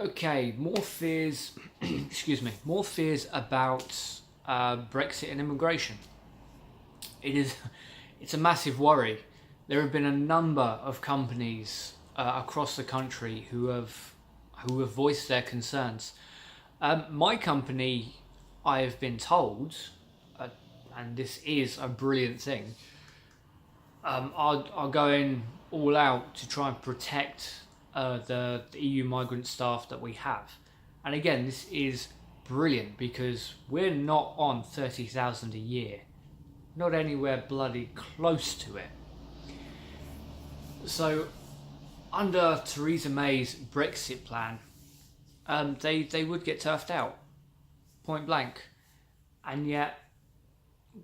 Okay, more fears, excuse me, more fears about Brexit and immigration. It's a massive worry. There have been a number of companies across the country who have voiced their concerns. My company, I have been told, uh, and this is a brilliant thing, are going all out to try and protect the EU migrant staff that we have. And again, this is brilliant because we're not on 30,000 a year, not anywhere bloody close to it. So, under Theresa May's Brexit plan, they would get turfed out, point blank, and yet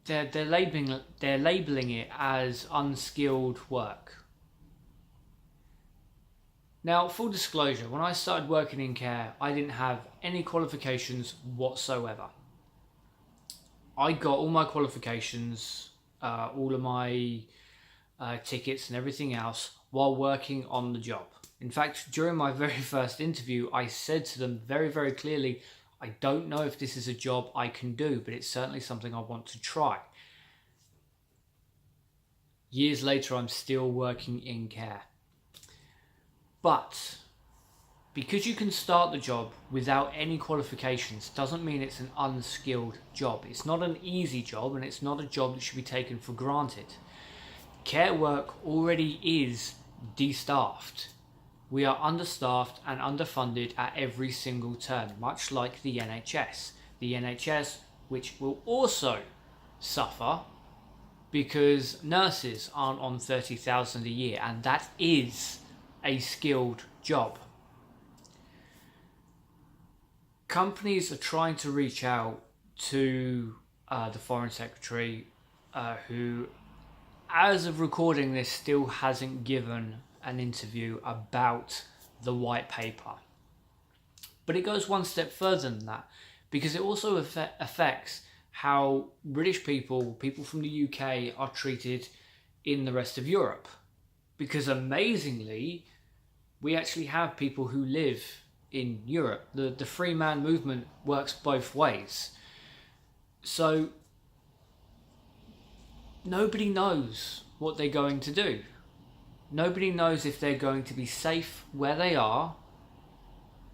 they're labeling it as unskilled work. Now, full disclosure, when I started working in care, I didn't have any qualifications whatsoever. I got all my qualifications, all of my tickets and everything else while working on the job. In fact, during my very first interview, I said to them very, very clearly, I don't know if this is a job I can do, but it's certainly something I want to try. Years later, I'm still working in care. But because you can start the job without any qualifications doesn't mean it's an unskilled job. It's not an easy job, and it's not a job that should be taken for granted. Care work already is de-staffed. We are understaffed and underfunded at every single turn, much like the NHS. The NHS, which will also suffer because nurses aren't on 30,000 a year, and that is a skilled job. Companies are trying to reach out to the Foreign Secretary, who, as of recording this, still hasn't given an interview about the white paper. But it goes one step further than that, because it also affects how British people from the UK are treated in the rest of Europe. Because amazingly, we actually have people who live in Europe. The free man movement works both ways. So nobody knows what they're going to do. Nobody knows if they're going to be safe where they are,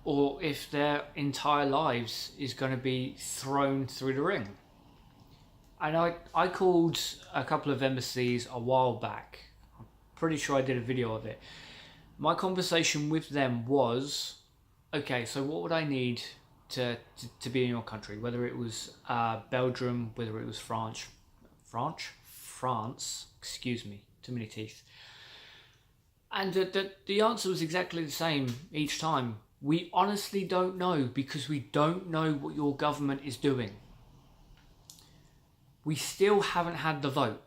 or if their entire lives is going to be thrown through the ring. And I called a couple of embassies a while back. Pretty sure I did a video of it. My conversation with them was, okay, so what would I need to be in your country? Whether it was Belgium, whether it was France, excuse me, too many teeth. And the answer was exactly the same each time. We honestly don't know, because we don't know what your government is doing. We still haven't had the vote.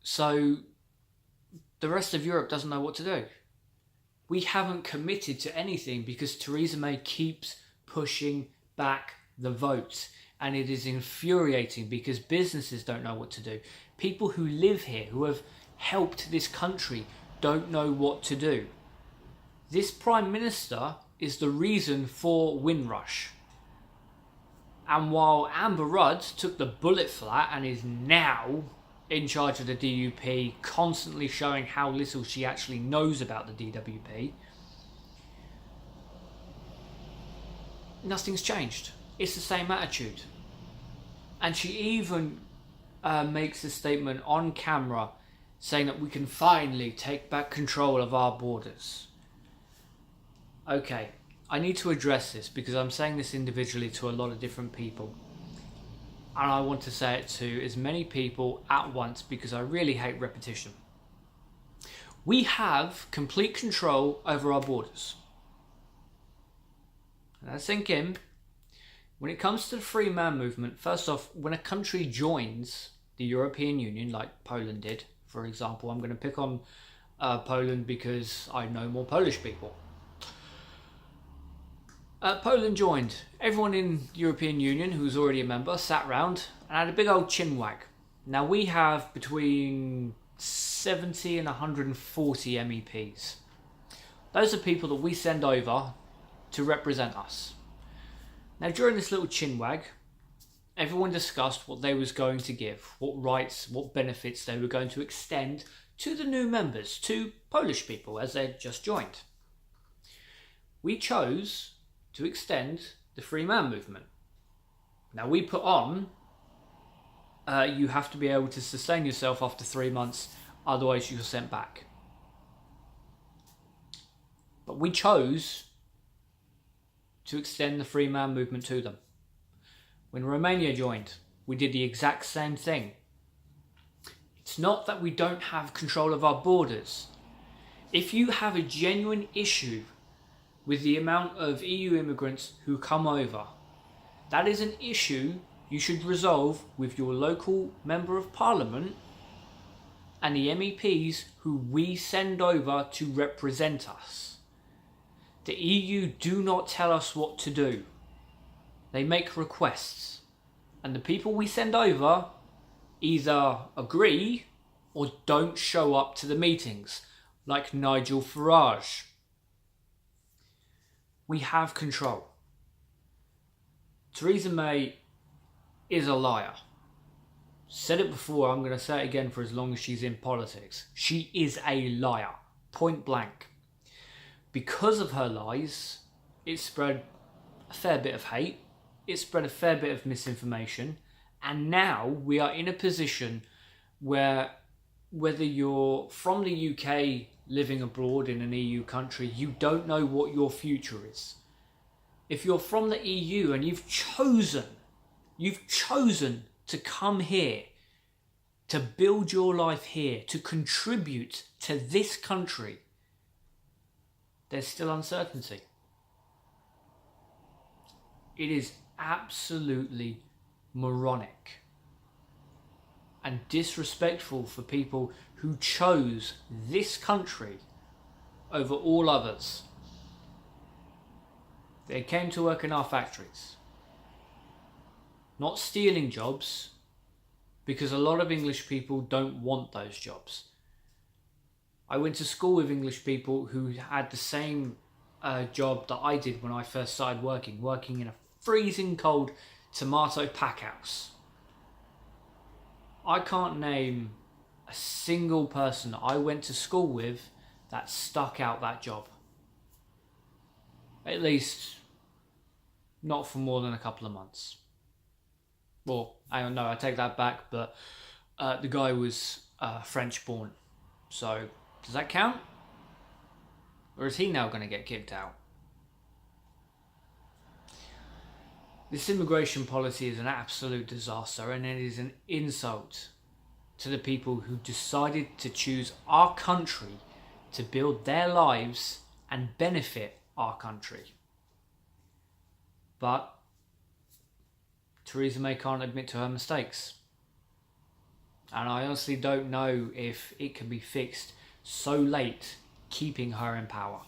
So the rest of Europe doesn't know what to do. We haven't committed to anything because Theresa May keeps pushing back the vote. And it is infuriating because businesses don't know what to do. People who live here, who have helped this country, don't know what to do. This Prime Minister is the reason for Windrush. And while Amber Rudd took the bullet for that and is now in charge of the DUP, constantly showing how little she actually knows about the DWP, nothing's changed. It's the same attitude. And she even makes a statement on camera saying that we can finally take back control of our borders. Okay, I need to address this because I'm saying this individually to a lot of different people. And I want to say it to as many people at once because I really hate repetition. We have complete control over our borders. Now sink in. When it comes to the free man movement, first off, when a country joins the European Union, like Poland did, for example, I'm going to pick on Poland because I know more Polish people. Poland joined. Everyone in the European Union who was already a member sat round and had a big old chin wag. Now we have between 70 and 140 MEPs. Those are people that we send over to represent us. Now, during this little chinwag, everyone discussed what they was going to give, what rights, what benefits they were going to extend to the new members, to Polish people as they'd just joined. We chose to extend the free man movement. Now, we put on, you have to be able to sustain yourself after 3 months, otherwise you're sent back. But we chose to extend the free man movement to them. When Romania joined, we did the exact same thing. It's not that we don't have control of our borders. If you have a genuine issue with the amount of EU immigrants who come over, that is an issue you should resolve with your local member of parliament and the MEPs who we send over to represent us. The EU do not tell us what to do. They make requests, and the people we send over either agree or don't show up to the meetings, like Nigel Farage. We have control. Theresa May is a liar. Said it before, I'm going to say it again for as long as she's in politics. She is a liar, point blank. Because of her lies, it spread a fair bit of hate, it spread a fair bit of misinformation, and now we are in a position where whether you're from the UK living abroad in an EU country, you don't know what your future is. If you're from the EU and you've chosen to come here, to build your life here, to contribute to this country, there's still uncertainty. It is absolutely moronic and disrespectful for people who chose this country over all others. They came to work in our factories, not stealing jobs, because a lot of English people don't want those jobs. I went to school with English people who had the same job that I did when I first started working in a freezing cold tomato pack house. I can't name a single person I went to school with that stuck out that job. At least not for more than a couple of months. Well, I don't know, I take that back, but the guy was French born. So, does that count? Or is he now going to get kicked out? This immigration policy is an absolute disaster, and it is an insult to the people who decided to choose our country to build their lives and benefit our country. But Theresa May can't admit to her mistakes. And I honestly don't know if it can be fixed so late, keeping her in power.